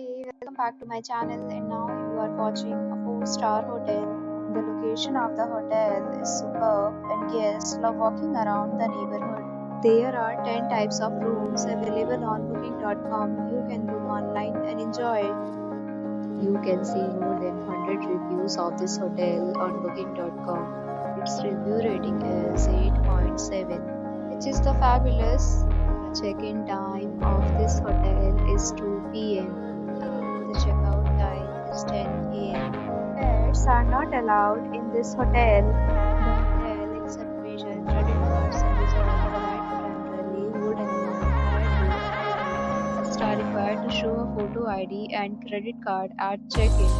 Hey, welcome back to my channel, and now you are watching a 4-star hotel. The location of the hotel is superb and guests love walking around the neighborhood. There are 10 types of rooms available on booking.com. You can book online and enjoy it. You can see more than 100 reviews of this hotel on booking.com. Its review rating is 8.7, which is the fabulous. The check-in time of this hotel is 2 p.m. The checkout time is 10 a.m. Pets are not allowed in this hotel. The hotel accepts major credit cards and reserves the right to temporarily hold an amount prior to arrival. Guests are required to show a photo ID and credit card at check-in.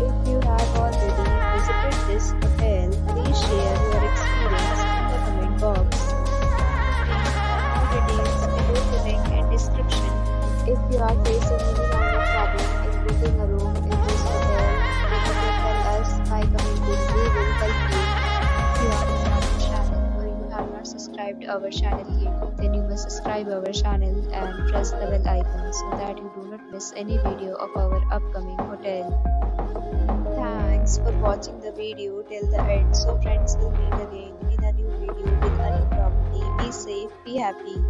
If you have already visited this hotel, please share your experience in the comment box. All details below the link and description. If you are facing any kind of problem in booking a room in this hotel, you can tell us by commenting. We will help you. If you are new on our channel or you have not subscribed our channel yet, then you must subscribe our channel and press the bell icon so that you do not miss any video of our upcoming hotel. Thanks for watching the video till the end. So friends, will meet again in a new video with a new property. Be safe, be happy.